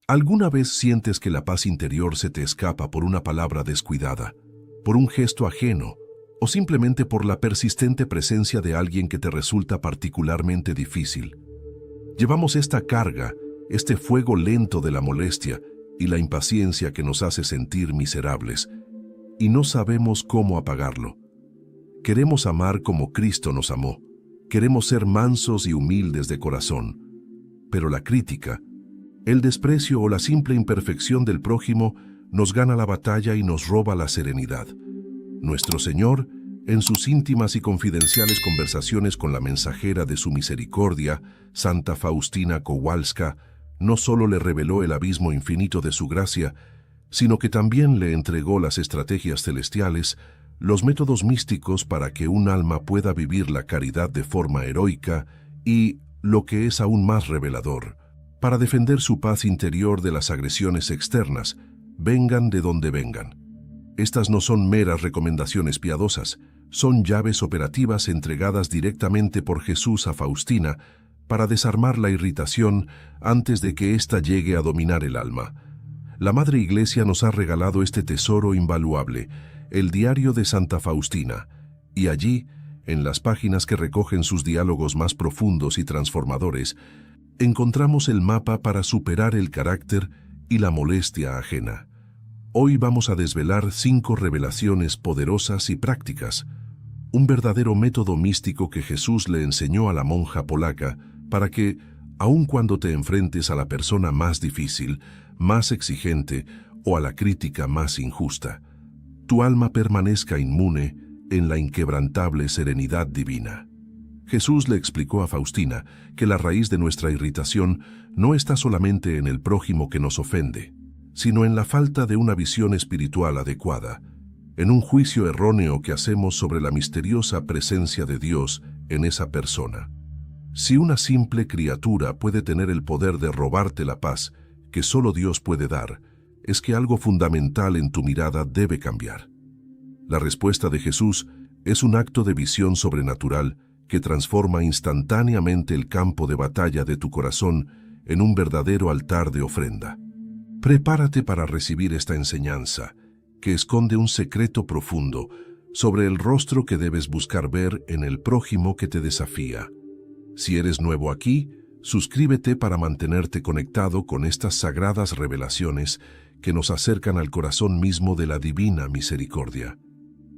¿Alguna vez sientes que la paz interior se te escapa por una palabra descuidada, por un gesto ajeno, o simplemente por la persistente presencia de alguien que te resulta particularmente difícil? Llevamos esta carga, este fuego lento de la molestia y la impaciencia que nos hace sentir miserables, y no sabemos cómo apagarlo. Queremos amar como Cristo nos amó. Queremos ser mansos y humildes de corazón. Pero la crítica, el desprecio o la simple imperfección del prójimo nos gana la batalla y nos roba la serenidad. Nuestro Señor, en sus íntimas y confidenciales conversaciones con la mensajera de su misericordia, Santa Faustina Kowalska, no solo le reveló el abismo infinito de su gracia, sino que también le entregó las estrategias celestiales, los métodos místicos para que un alma pueda vivir la caridad de forma heroica y, lo que es aún más revelador, para defender su paz interior de las agresiones externas, vengan de donde vengan. Estas no son meras recomendaciones piadosas, son llaves operativas entregadas directamente por Jesús a Faustina para desarmar la irritación antes de que ésta llegue a dominar el alma. La Madre Iglesia nos ha regalado este tesoro invaluable, el Diario de Santa Faustina, y allí, en las páginas que recogen sus diálogos más profundos y transformadores, encontramos el mapa para superar el carácter y la molestia ajena. Hoy vamos a desvelar 5 revelaciones poderosas y prácticas, un verdadero método místico que Jesús le enseñó a la monja polaca para que, aun cuando te enfrentes a la persona más difícil, más exigente o a la crítica más injusta, tu alma permanezca inmune en la inquebrantable serenidad divina. Jesús le explicó a Faustina que la raíz de nuestra irritación no está solamente en el prójimo que nos ofende, sino en la falta de una visión espiritual adecuada, en un juicio erróneo que hacemos sobre la misteriosa presencia de Dios en esa persona. Si una simple criatura puede tener el poder de robarte la paz que solo Dios puede dar, es que algo fundamental en tu mirada debe cambiar. La respuesta de Jesús es un acto de visión sobrenatural que transforma instantáneamente el campo de batalla de tu corazón en un verdadero altar de ofrenda. Prepárate para recibir esta enseñanza, que esconde un secreto profundo sobre el rostro que debes buscar ver en el prójimo que te desafía. Si eres nuevo aquí, suscríbete para mantenerte conectado con estas sagradas revelaciones que nos acercan al corazón mismo de la divina misericordia.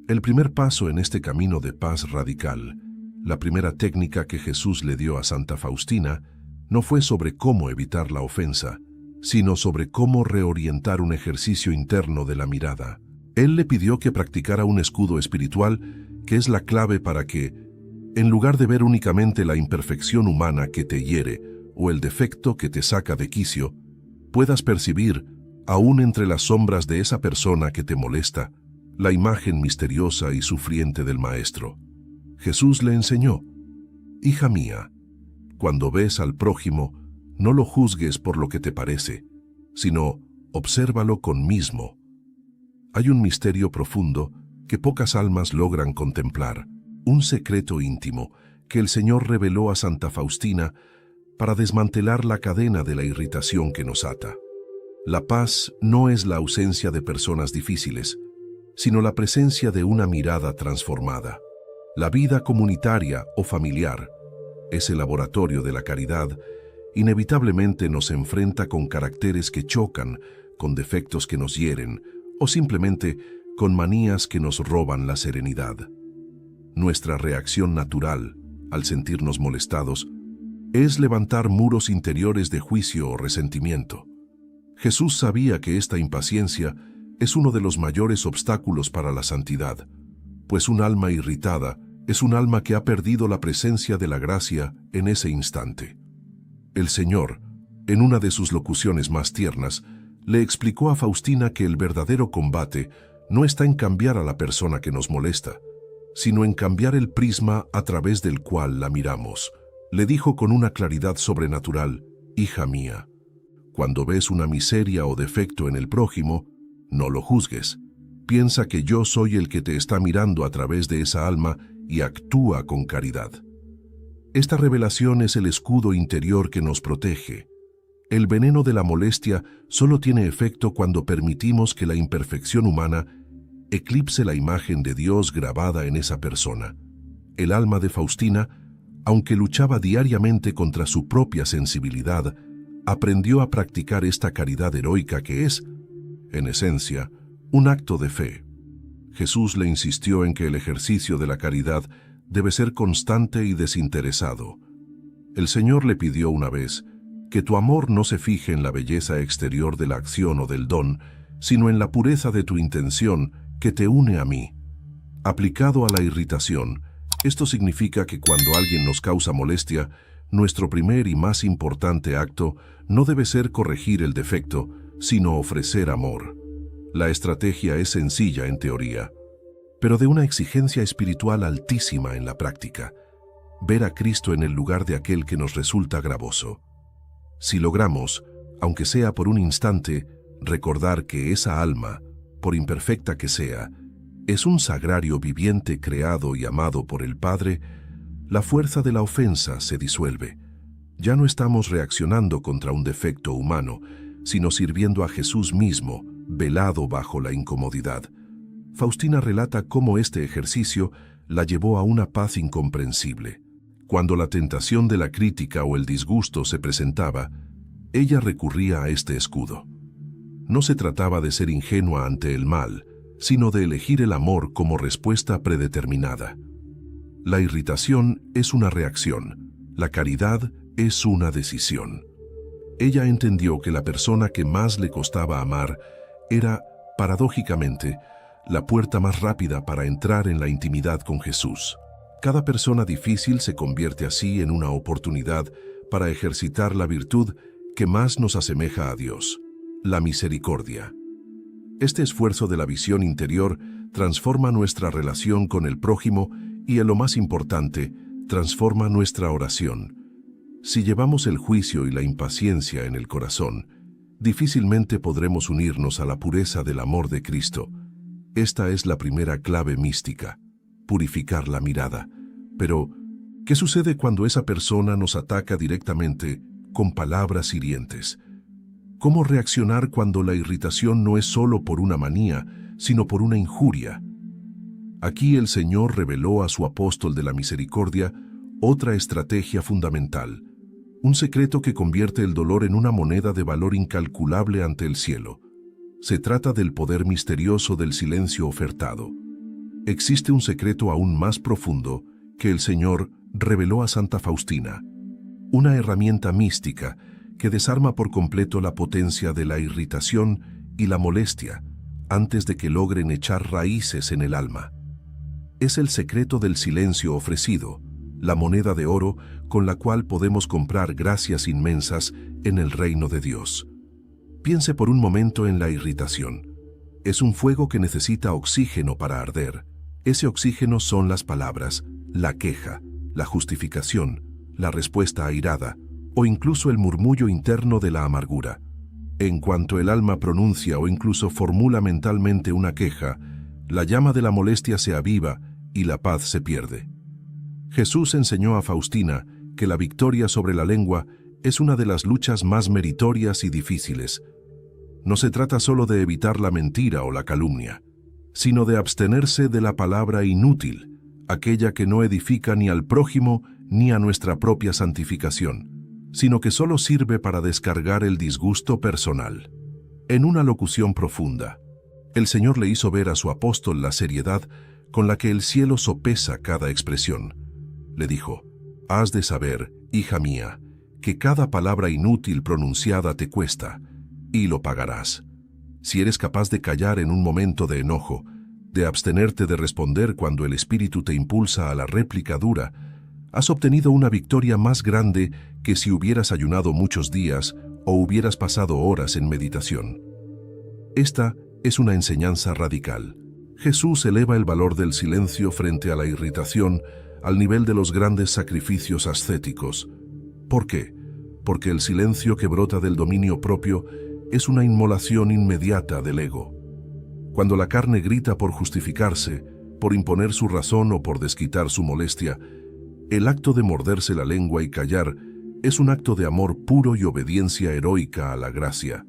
El primer paso en este camino de paz radical, la primera técnica que Jesús le dio a Santa Faustina, no fue sobre cómo evitar la ofensa, sino sobre cómo reorientar un ejercicio interno de la mirada. Él le pidió que practicara un escudo espiritual que es la clave para que, en lugar de ver únicamente la imperfección humana que te hiere o el defecto que te saca de quicio, puedas percibir, aún entre las sombras de esa persona que te molesta, la imagen misteriosa y sufriente del Maestro. Jesús le enseñó: «Hija mía, cuando ves al prójimo, no lo juzgues por lo que te parece, sino obsérvalo con mismo». Hay un misterio profundo que pocas almas logran contemplar, un secreto íntimo que el Señor reveló a Santa Faustina para desmantelar la cadena de la irritación que nos ata. La paz no es la ausencia de personas difíciles, sino la presencia de una mirada transformada. La vida comunitaria o familiar, ese laboratorio de la caridad, inevitablemente nos enfrenta con caracteres que chocan, con defectos que nos hieren, o simplemente con manías que nos roban la serenidad. Nuestra reacción natural, al sentirnos molestados, es levantar muros interiores de juicio o resentimiento. Jesús sabía que esta impaciencia es uno de los mayores obstáculos para la santidad, pues un alma irritada es un alma que ha perdido la presencia de la gracia en ese instante. El Señor, en una de sus locuciones más tiernas, le explicó a Faustina que el verdadero combate no está en cambiar a la persona que nos molesta, sino en cambiar el prisma a través del cual la miramos. Le dijo con una claridad sobrenatural: «Hija mía, cuando ves una miseria o defecto en el prójimo, no lo juzgues. Piensa que yo soy el que te está mirando a través de esa alma y actúa con caridad». Esta revelación es el escudo interior que nos protege, El veneno de la molestia solo tiene efecto cuando permitimos que la imperfección humana eclipse la imagen de Dios grabada en esa persona. El alma de Faustina, aunque luchaba diariamente contra su propia sensibilidad, aprendió a practicar esta caridad heroica que es, en esencia, un acto de fe. Jesús le insistió en que el ejercicio de la caridad debe ser constante y desinteresado. El Señor le pidió una vez que tu amor no se fije en la belleza exterior de la acción o del don, sino en la pureza de tu intención que te une a mí. Aplicado a la irritación, esto significa que cuando alguien nos causa molestia, nuestro primer y más importante acto no debe ser corregir el defecto, sino ofrecer amor. La estrategia es sencilla en teoría, pero de una exigencia espiritual altísima en la práctica. Ver a Cristo en el lugar de aquel que nos resulta gravoso. Si logramos, aunque sea por un instante, recordar que esa alma, por imperfecta que sea, es un sagrario viviente creado y amado por el Padre, la fuerza de la ofensa se disuelve. Ya no estamos reaccionando contra un defecto humano, sino sirviendo a Jesús mismo, velado bajo la incomodidad. Faustina relata cómo este ejercicio la llevó a una paz incomprensible. Cuando la tentación de la crítica o el disgusto se presentaba, ella recurría a este escudo. No se trataba de ser ingenua ante el mal, sino de elegir el amor como respuesta predeterminada. La irritación es una reacción, la caridad es una decisión. Ella entendió que la persona que más le costaba amar era, paradójicamente, la puerta más rápida para entrar en la intimidad con Jesús. Cada persona difícil se convierte así en una oportunidad para ejercitar la virtud que más nos asemeja a Dios, la misericordia. Este esfuerzo de la visión interior transforma nuestra relación con el prójimo y, en lo más importante, transforma nuestra oración. Si llevamos el juicio y la impaciencia en el corazón, difícilmente podremos unirnos a la pureza del amor de Cristo. Esta es la primera clave mística, purificar la mirada. Pero, ¿qué sucede cuando esa persona nos ataca directamente con palabras hirientes? ¿Cómo reaccionar cuando la irritación no es solo por una manía, sino por una injuria? Aquí el Señor reveló a su apóstol de la misericordia otra estrategia fundamental, un secreto que convierte el dolor en una moneda de valor incalculable ante el cielo. Se trata del poder misterioso del silencio ofertado. Existe un secreto aún más profundo que el Señor reveló a Santa Faustina, una herramienta mística que desarma por completo la potencia de la irritación y la molestia antes de que logren echar raíces en el alma. Es el secreto del silencio ofrecido, la moneda de oro con la cual podemos comprar gracias inmensas en el reino de Dios. Piense por un momento en la irritación. Es un fuego que necesita oxígeno para arder. Ese oxígeno son las palabras, la queja, la justificación, la respuesta airada, o incluso el murmullo interno de la amargura. En cuanto el alma pronuncia o incluso formula mentalmente una queja, la llama de la molestia se aviva y la paz se pierde. Jesús enseñó a Faustina que la victoria sobre la lengua es una de las luchas más meritorias y difíciles. No se trata solo de evitar la mentira o la calumnia, sino de abstenerse de la palabra inútil, aquella que no edifica ni al prójimo ni a nuestra propia santificación, sino que solo sirve para descargar el disgusto personal. En una locución profunda, el Señor le hizo ver a su apóstol la seriedad con la que el cielo sopesa cada expresión. Le dijo, «Has de saber, hija mía, que cada palabra inútil pronunciada te cuesta, y lo pagarás. Si eres capaz de callar en un momento de enojo, de abstenerte de responder cuando el espíritu te impulsa a la réplica dura, has obtenido una victoria más grande que si hubieras ayunado muchos días o hubieras pasado horas en meditación». Esta es una enseñanza radical. Jesús eleva el valor del silencio frente a la irritación al nivel de los grandes sacrificios ascéticos. ¿Por qué? Porque el silencio que brota del dominio propio es una inmolación inmediata del ego. Cuando la carne grita por justificarse, por imponer su razón o por desquitar su molestia, el acto de morderse la lengua y callar Es un acto de amor puro y obediencia heroica a la gracia.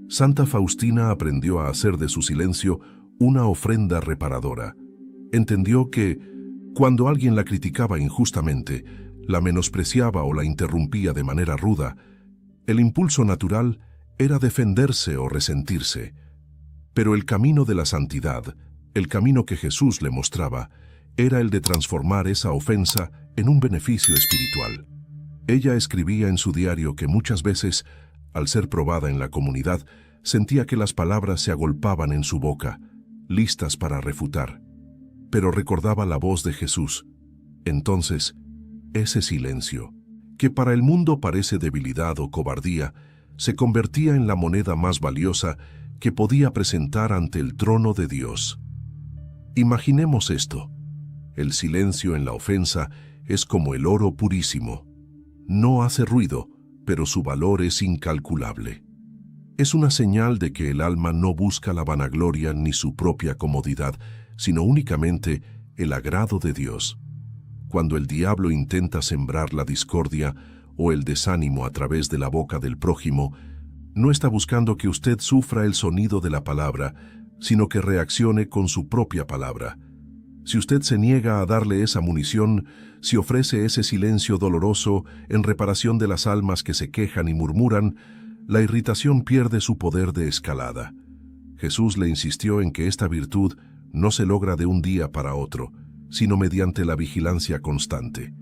Santa Faustina aprendió a hacer de su silencio una ofrenda reparadora. Entendió que, cuando alguien la criticaba injustamente, la menospreciaba o la interrumpía de manera ruda, el impulso natural era defenderse o resentirse. Pero el camino de la santidad, el camino que Jesús le mostraba, era el de transformar esa ofensa en un beneficio espiritual. Ella escribía en su diario que muchas veces, al ser probada en la comunidad, sentía que las palabras se agolpaban en su boca, listas para refutar. Pero recordaba la voz de Jesús. Entonces, ese silencio, que para el mundo parece debilidad o cobardía, se convertía en la moneda más valiosa que podía presentar ante el trono de Dios. Imaginemos esto. El silencio en la ofensa es como el oro purísimo. No hace ruido, pero su valor es incalculable. Es una señal de que el alma no busca la vanagloria ni su propia comodidad, sino únicamente el agrado de Dios. Cuando el diablo intenta sembrar la discordia o el desánimo a través de la boca del prójimo, no está buscando que usted sufra el sonido de la palabra, sino que reaccione con su propia palabra. Si usted se niega a darle esa munición, si ofrece ese silencio doloroso en reparación de las almas que se quejan y murmuran, la irritación pierde su poder de escalada. Jesús le insistió en que esta virtud no se logra de un día para otro, sino mediante la vigilancia constante.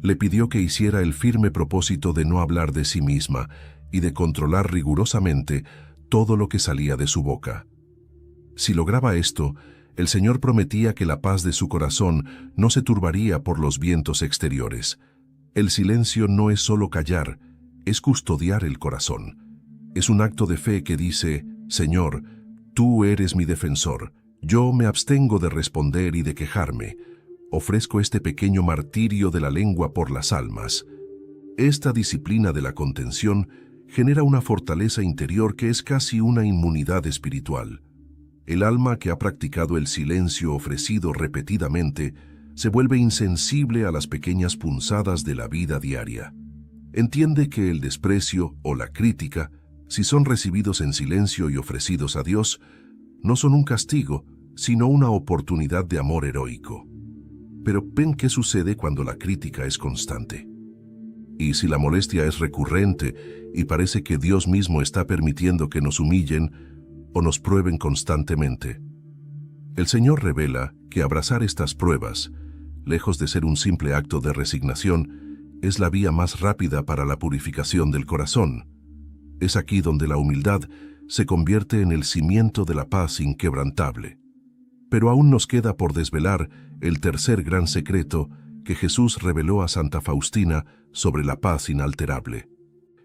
Le pidió que hiciera el firme propósito de no hablar de sí misma y de controlar rigurosamente todo lo que salía de su boca. Si lograba esto, el Señor prometía que la paz de su corazón no se turbaría por los vientos exteriores. El silencio no es solo callar, es custodiar el corazón. Es un acto de fe que dice, Señor, tú eres mi defensor, yo me abstengo de responder y de quejarme. Ofrezco este pequeño martirio de la lengua por las almas. Esta disciplina de la contención genera una fortaleza interior que es casi una inmunidad espiritual. El alma que ha practicado el silencio ofrecido repetidamente se vuelve insensible a las pequeñas punzadas de la vida diaria. Entiende que el desprecio o la crítica, si son recibidos en silencio y ofrecidos a Dios, no son un castigo, sino una oportunidad de amor heroico. Pero ven qué sucede cuando la crítica es constante. Y si la molestia es recurrente y parece que Dios mismo está permitiendo que nos humillen o nos prueben constantemente. El Señor revela que abrazar estas pruebas, lejos de ser un simple acto de resignación, es la vía más rápida para la purificación del corazón. Es aquí donde la humildad se convierte en el cimiento de la paz inquebrantable. Pero aún nos queda por desvelar el tercer gran secreto que Jesús reveló a Santa Faustina sobre la paz inalterable.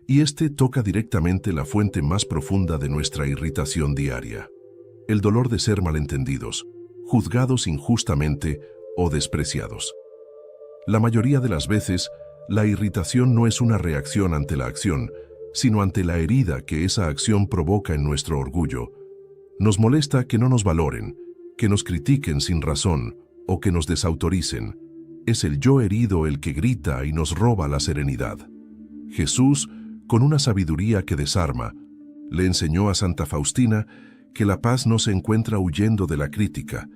Y este toca directamente la fuente más profunda de nuestra irritación diaria: el dolor de ser malentendidos, juzgados injustamente o despreciados. La mayoría de las veces, la irritación no es una reacción ante la acción, sino ante la herida que esa acción provoca en nuestro orgullo. Nos molesta que no nos valoren, que nos critiquen sin razón o que nos desautoricen. Es el yo herido el que grita y nos roba la serenidad. Jesús, con una sabiduría que desarma, le enseñó a Santa Faustina que la paz no se encuentra huyendo de la crítica,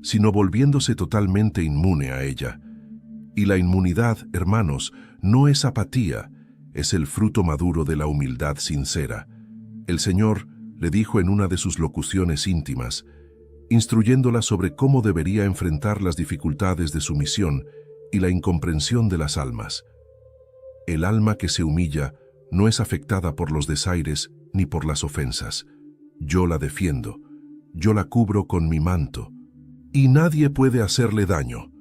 sino volviéndose totalmente inmune a ella. Y la inmunidad, hermanos, no es apatía, es el fruto maduro de la humildad sincera. El Señor le dijo en una de sus locuciones íntimas, instruyéndola sobre cómo debería enfrentar las dificultades de su misión y la incomprensión de las almas. El alma que se humilla no es afectada por los desaires ni por las ofensas. Yo la defiendo, yo la cubro con mi manto, y nadie puede hacerle daño.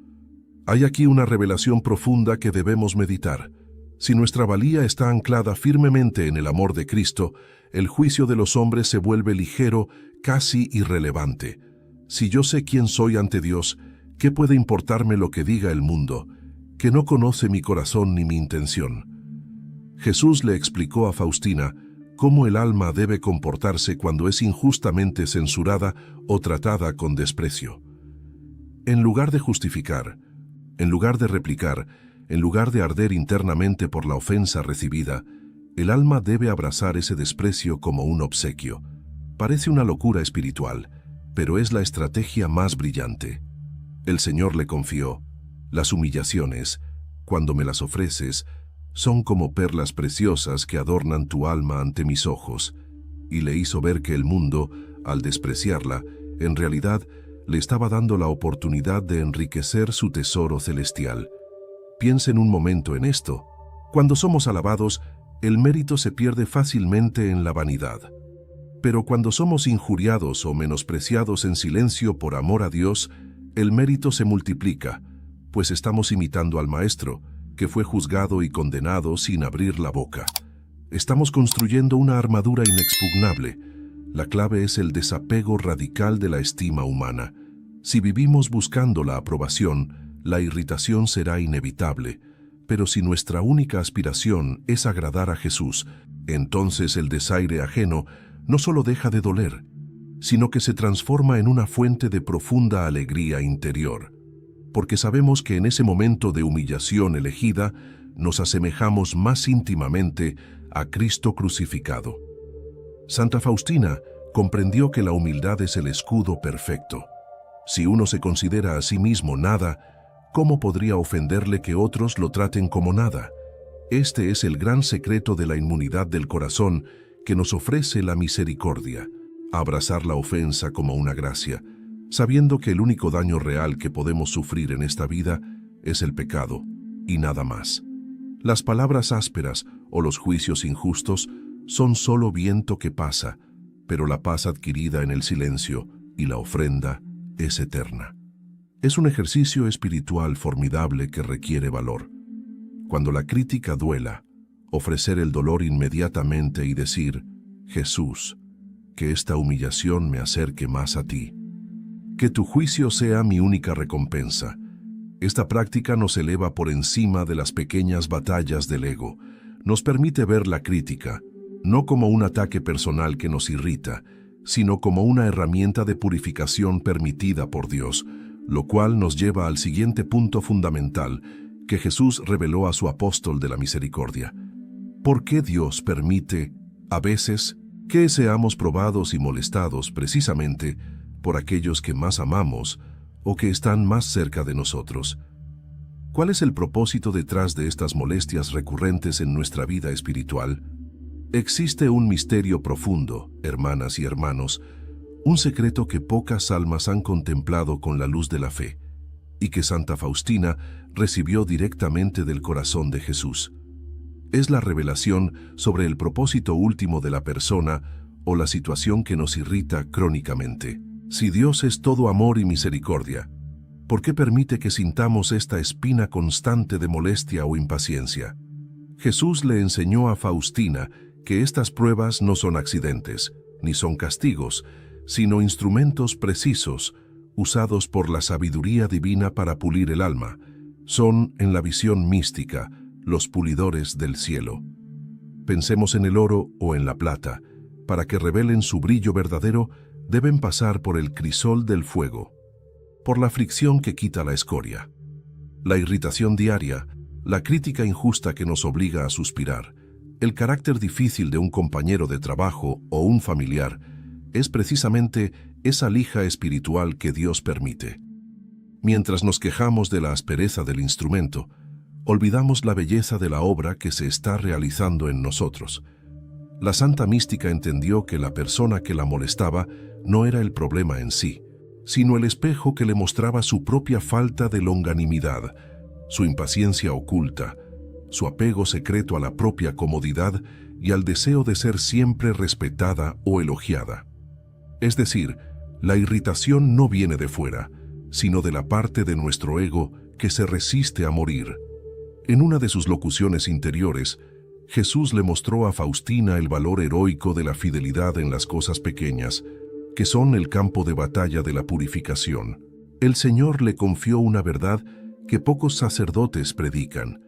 Hay aquí una revelación profunda que debemos meditar. Si nuestra valía está anclada firmemente en el amor de Cristo, el juicio de los hombres se vuelve ligero, casi irrelevante. Si yo sé quién soy ante Dios, ¿qué puede importarme lo que diga el mundo, que no conoce mi corazón ni mi intención? Jesús le explicó a Faustina cómo el alma debe comportarse cuando es injustamente censurada o tratada con desprecio. En lugar de justificar, en lugar de replicar, En lugar de arder internamente por la ofensa recibida, el alma debe abrazar ese desprecio como un obsequio. Parece una locura espiritual, pero es la estrategia más brillante. El Señor le confió: las humillaciones, cuando me las ofreces, son como perlas preciosas que adornan tu alma ante mis ojos. Y le hizo ver que el mundo, al despreciarla, en realidad le estaba dando la oportunidad de enriquecer su tesoro celestial. Piensen un momento en esto. Cuando somos alabados, el mérito se pierde fácilmente en la vanidad. Pero cuando somos injuriados o menospreciados en silencio por amor a Dios, el mérito se multiplica, pues estamos imitando al Maestro, que fue juzgado y condenado sin abrir la boca. Estamos construyendo una armadura inexpugnable. La clave es el desapego radical de la estima humana. Si vivimos buscando la aprobación, la irritación será inevitable. Pero si nuestra única aspiración es agradar a Jesús, entonces el desaire ajeno no solo deja de doler, sino que se transforma en una fuente de profunda alegría interior. Porque sabemos que en ese momento de humillación elegida, nos asemejamos más íntimamente a Cristo crucificado. Santa Faustina comprendió que la humildad es el escudo perfecto. Si uno se considera a sí mismo nada, ¿cómo podría ofenderle que otros lo traten como nada? Este es el gran secreto de la inmunidad del corazón que nos ofrece la misericordia: abrazar la ofensa como una gracia, sabiendo que el único daño real que podemos sufrir en esta vida es el pecado, y nada más. Las palabras ásperas o los juicios injustos son solo viento que pasa, pero la paz adquirida en el silencio y la ofrenda es eterna. Es un ejercicio espiritual formidable que requiere valor. Cuando la crítica duela, ofrecer el dolor inmediatamente y decir: Jesús, que esta humillación me acerque más a ti. Que tu juicio sea mi única recompensa. Esta práctica nos eleva por encima de las pequeñas batallas del ego. Nos permite ver la crítica, no como un ataque personal que nos irrita, sino como una herramienta de purificación permitida por Dios, lo cual nos lleva al siguiente punto fundamental que Jesús reveló a su apóstol de la misericordia. ¿Por qué Dios permite, a veces, que seamos probados y molestados precisamente por aquellos que más amamos o que están más cerca de nosotros? ¿Cuál es el propósito detrás de estas molestias recurrentes en nuestra vida espiritual? Existe un misterio profundo, hermanas y hermanos, un secreto que pocas almas han contemplado con la luz de la fe, y que Santa Faustina recibió directamente del corazón de Jesús. Es la revelación sobre el propósito último de la persona o la situación que nos irrita crónicamente. Si Dios es todo amor y misericordia, ¿por qué permite que sintamos esta espina constante de molestia o impaciencia? Jesús le enseñó a Faustina que estas pruebas no son accidentes, ni son castigos, sino instrumentos precisos, usados por la sabiduría divina para pulir el alma. Son, en la visión mística, los pulidores del cielo. Pensemos en el oro o en la plata. Para que revelen su brillo verdadero, deben pasar por el crisol del fuego, por la fricción que quita la escoria, la irritación diaria, la crítica injusta que nos obliga a suspirar, el carácter difícil de un compañero de trabajo o un familiar. Es precisamente esa lija espiritual que Dios permite. Mientras nos quejamos de la aspereza del instrumento, olvidamos la belleza de la obra que se está realizando en nosotros. La Santa Mística entendió que la persona que la molestaba no era el problema en sí, sino el espejo que le mostraba su propia falta de longanimidad, su impaciencia oculta, su apego secreto a la propia comodidad y al deseo de ser siempre respetada o elogiada. Es decir, la irritación no viene de fuera, sino de la parte de nuestro ego que se resiste a morir. En una de sus locuciones interiores, Jesús le mostró a Faustina el valor heroico de la fidelidad en las cosas pequeñas, que son el campo de batalla de la purificación. El Señor le confió una verdad que pocos sacerdotes predican.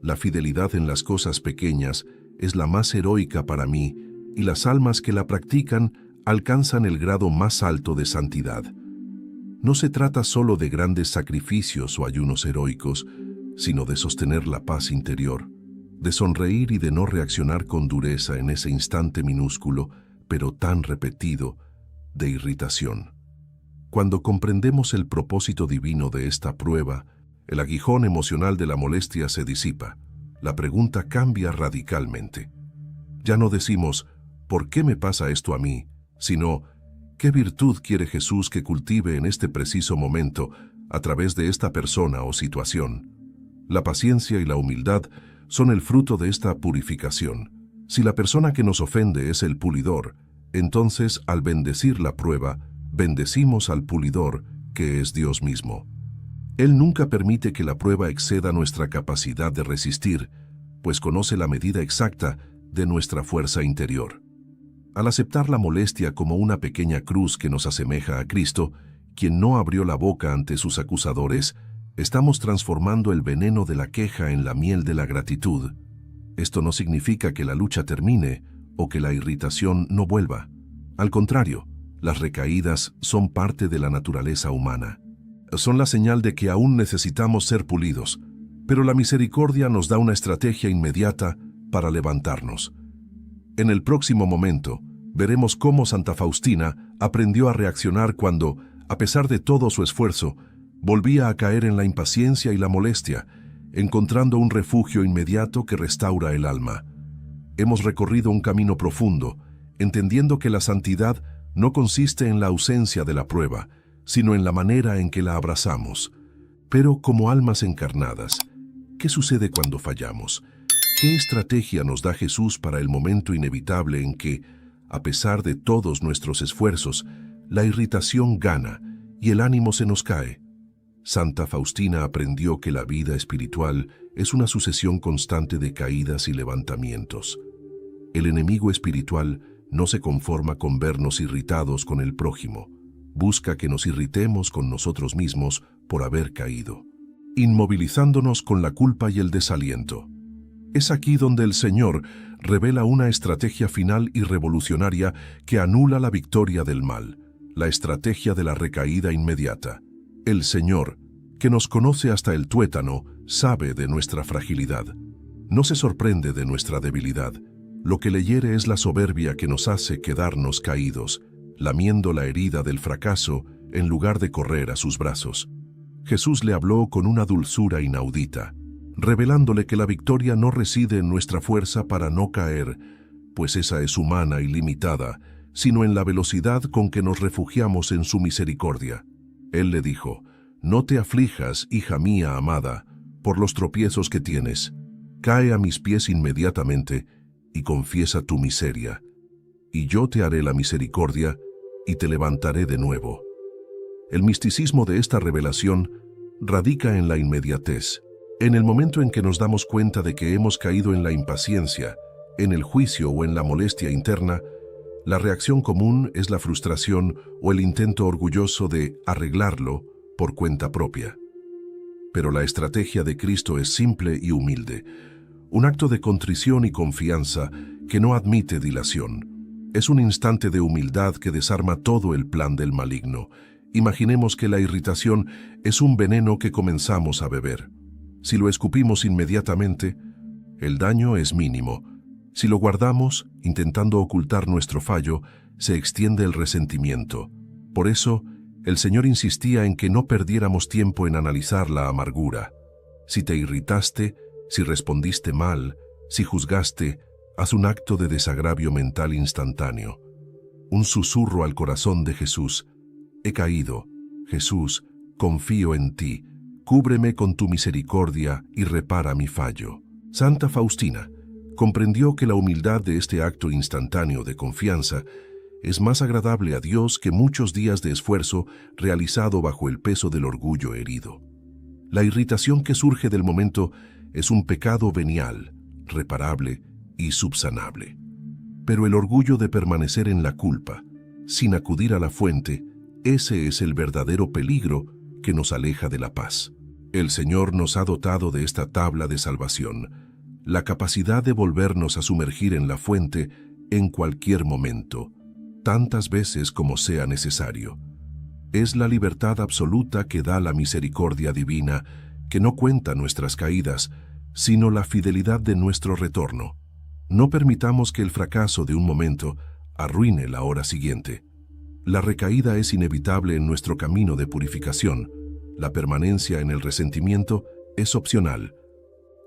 La fidelidad en las cosas pequeñas es la más heroica para mí, y las almas que la practican alcanzan el grado más alto de santidad. No se trata solo de grandes sacrificios o ayunos heroicos, sino de sostener la paz interior, de sonreír y de no reaccionar con dureza en ese instante minúsculo, pero tan repetido, de irritación. Cuando comprendemos el propósito divino de esta prueba, el aguijón emocional de la molestia se disipa. La pregunta cambia radicalmente. Ya no decimos, ¿por qué me pasa esto a mí?, sino, ¿qué virtud quiere Jesús que cultive en este preciso momento a través de esta persona o situación? La paciencia y la humildad son el fruto de esta purificación. Si la persona que nos ofende es el pulidor, entonces al bendecir la prueba, bendecimos al pulidor, que es Dios mismo. Él nunca permite que la prueba exceda nuestra capacidad de resistir, pues conoce la medida exacta de nuestra fuerza interior. Al aceptar la molestia como una pequeña cruz que nos asemeja a Cristo, quien no abrió la boca ante sus acusadores, estamos transformando el veneno de la queja en la miel de la gratitud. Esto no significa que la lucha termine o que la irritación no vuelva. Al contrario, las recaídas son parte de la naturaleza humana. Son la señal de que aún necesitamos ser pulidos, pero la misericordia nos da una estrategia inmediata para levantarnos. En el próximo momento, veremos cómo Santa Faustina aprendió a reaccionar cuando, a pesar de todo su esfuerzo, volvía a caer en la impaciencia y la molestia, encontrando un refugio inmediato que restaura el alma. Hemos recorrido un camino profundo, entendiendo que la santidad no consiste en la ausencia de la prueba, sino en la manera en que la abrazamos. Pero como almas encarnadas, ¿qué sucede cuando fallamos? ¿Qué estrategia nos da Jesús para el momento inevitable en que, a pesar de todos nuestros esfuerzos, la irritación gana y el ánimo se nos cae? Santa Faustina aprendió que la vida espiritual es una sucesión constante de caídas y levantamientos. El enemigo espiritual no se conforma con vernos irritados con el prójimo. Busca que nos irritemos con nosotros mismos por haber caído, inmovilizándonos con la culpa y el desaliento. Es aquí donde el Señor revela una estrategia final y revolucionaria que anula la victoria del mal, la estrategia de la recaída inmediata. El Señor, que nos conoce hasta el tuétano, sabe de nuestra fragilidad. No se sorprende de nuestra debilidad. Lo que le hiere es la soberbia que nos hace quedarnos caídos, lamiendo la herida del fracaso en lugar de correr a sus brazos. Jesús le habló con una dulzura inaudita, revelándole que la victoria no reside en nuestra fuerza para no caer, pues esa es humana y limitada, sino en la velocidad con que nos refugiamos en su misericordia. Él le dijo, «No te aflijas, hija mía amada, por los tropiezos que tienes. Cae a mis pies inmediatamente y confiesa tu miseria, y yo te haré la misericordia y te levantaré de nuevo». El misticismo de esta revelación radica en la inmediatez. En el momento en que nos damos cuenta de que hemos caído en la impaciencia, en el juicio o en la molestia interna, la reacción común es la frustración o el intento orgulloso de arreglarlo por cuenta propia. Pero la estrategia de Cristo es simple y humilde, un acto de contrición y confianza que no admite dilación. Es un instante de humildad que desarma todo el plan del maligno. Imaginemos que la irritación es un veneno que comenzamos a beber. Si lo escupimos inmediatamente, el daño es mínimo. Si lo guardamos, intentando ocultar nuestro fallo, se extiende el resentimiento. Por eso, el Señor insistía en que no perdiéramos tiempo en analizar la amargura. Si te irritaste, si respondiste mal, si juzgaste, haz un acto de desagravio mental instantáneo. Un susurro al corazón de Jesús. He caído. Jesús, confío en ti. Cúbreme con tu misericordia y repara mi fallo. Santa Faustina comprendió que la humildad de este acto instantáneo de confianza es más agradable a Dios que muchos días de esfuerzo realizado bajo el peso del orgullo herido. La irritación que surge del momento es un pecado venial, reparable y subsanable. Pero el orgullo de permanecer en la culpa, sin acudir a la fuente, ese es el verdadero peligro que nos aleja de la paz. El Señor nos ha dotado de esta tabla de salvación, la capacidad de volvernos a sumergir en la fuente en cualquier momento, tantas veces como sea necesario. Es la libertad absoluta que da la misericordia divina que no cuenta nuestras caídas, sino la fidelidad de nuestro retorno. No permitamos que el fracaso de un momento arruine la hora siguiente. La recaída es inevitable en nuestro camino de purificación. La permanencia en el resentimiento es opcional.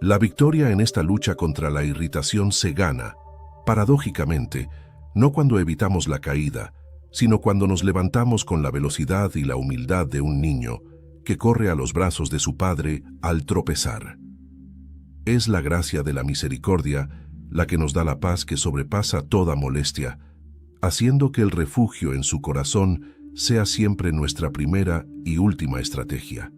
La victoria en esta lucha contra la irritación se gana, paradójicamente, no cuando evitamos la caída, sino cuando nos levantamos con la velocidad y la humildad de un niño que corre a los brazos de su padre al tropezar. Es la gracia de la misericordia la que nos da la paz que sobrepasa toda molestia, haciendo que el refugio en su corazón sea siempre nuestra primera y última estrategia.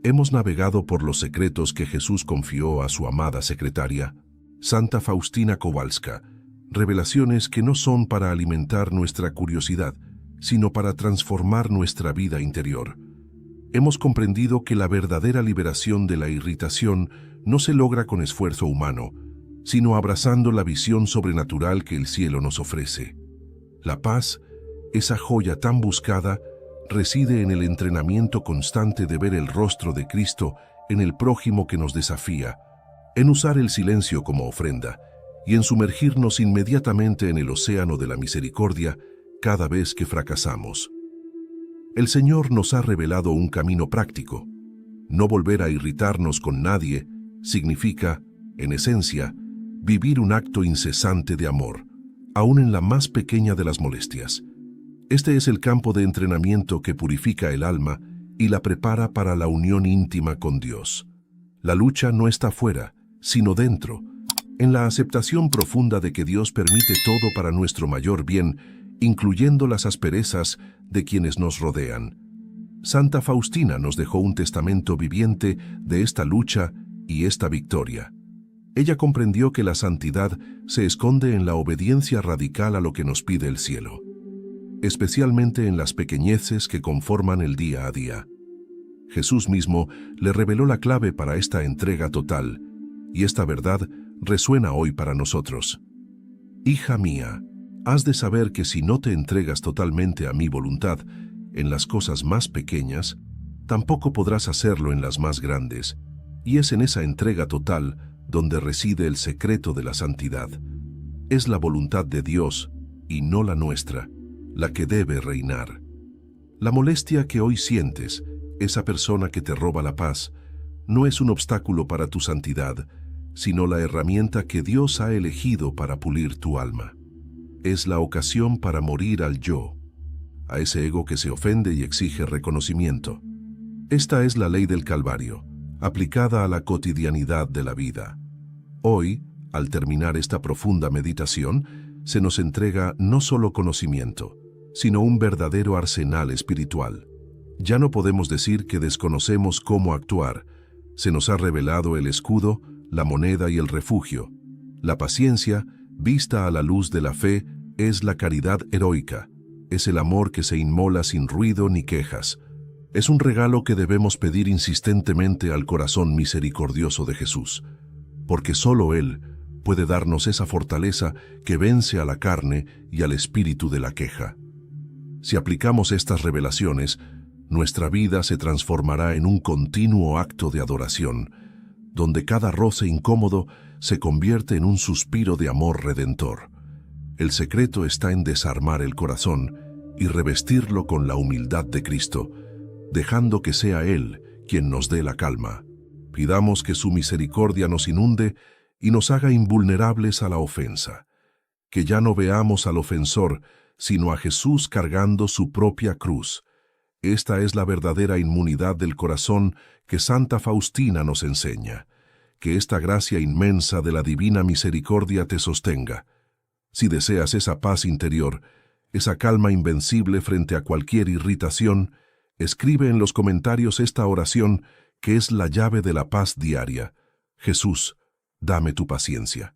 Hemos navegado por los secretos que Jesús confió a su amada secretaria, Santa Faustina Kowalska, revelaciones que no son para alimentar nuestra curiosidad, sino para transformar nuestra vida interior. Hemos comprendido que la verdadera liberación de la irritación no se logra con esfuerzo humano, sino abrazando la visión sobrenatural que el cielo nos ofrece. La paz, esa joya tan buscada, reside en el entrenamiento constante de ver el rostro de Cristo en el prójimo que nos desafía, en usar el silencio como ofrenda y en sumergirnos inmediatamente en el océano de la misericordia cada vez que fracasamos. El Señor nos ha revelado un camino práctico. No volver a irritarnos con nadie significa, en esencia, vivir un acto incesante de amor, aún en la más pequeña de las molestias. Este es el campo de entrenamiento que purifica el alma y la prepara para la unión íntima con Dios. La lucha no está fuera, sino dentro, en la aceptación profunda de que Dios permite todo para nuestro mayor bien, incluyendo las asperezas de quienes nos rodean. Santa Faustina nos dejó un testamento viviente de esta lucha y esta victoria. Ella comprendió que la santidad se esconde en la obediencia radical a lo que nos pide el cielo, especialmente en las pequeñeces que conforman el día a día. Jesús mismo le reveló la clave para esta entrega total, y esta verdad resuena hoy para nosotros. Hija mía, has de saber que si no te entregas totalmente a mi voluntad en las cosas más pequeñas, tampoco podrás hacerlo en las más grandes, y es en esa entrega total donde reside el secreto de la santidad. Es la voluntad de Dios, y no la nuestra, la que debe reinar. La molestia que hoy sientes, esa persona que te roba la paz, no es un obstáculo para tu santidad, sino la herramienta que Dios ha elegido para pulir tu alma. Es la ocasión para morir al yo, a ese ego que se ofende y exige reconocimiento. Esta es la ley del Calvario, aplicada a la cotidianidad de la vida. Hoy, al terminar esta profunda meditación, se nos entrega no solo conocimiento, sino un verdadero arsenal espiritual. Ya no podemos decir que desconocemos cómo actuar. Se nos ha revelado el escudo, la moneda y el refugio. La paciencia, vista a la luz de la fe, es la caridad heroica. Es el amor que se inmola sin ruido ni quejas. Es un regalo que debemos pedir insistentemente al corazón misericordioso de Jesús, porque solo Él puede darnos esa fortaleza que vence a la carne y al espíritu de la queja. Si aplicamos estas revelaciones, nuestra vida se transformará en un continuo acto de adoración, donde cada roce incómodo se convierte en un suspiro de amor redentor. El secreto está en desarmar el corazón y revestirlo con la humildad de Cristo, dejando que sea Él quien nos dé la calma. Pidamos que su misericordia nos inunde y nos haga invulnerables a la ofensa. Que ya no veamos al ofensor, sino a Jesús cargando su propia cruz. Esta es la verdadera inmunidad del corazón que Santa Faustina nos enseña. Que esta gracia inmensa de la divina misericordia te sostenga. Si deseas esa paz interior, esa calma invencible frente a cualquier irritación, escribe en los comentarios esta oración que es la llave de la paz diaria. Jesús, dame tu paciencia.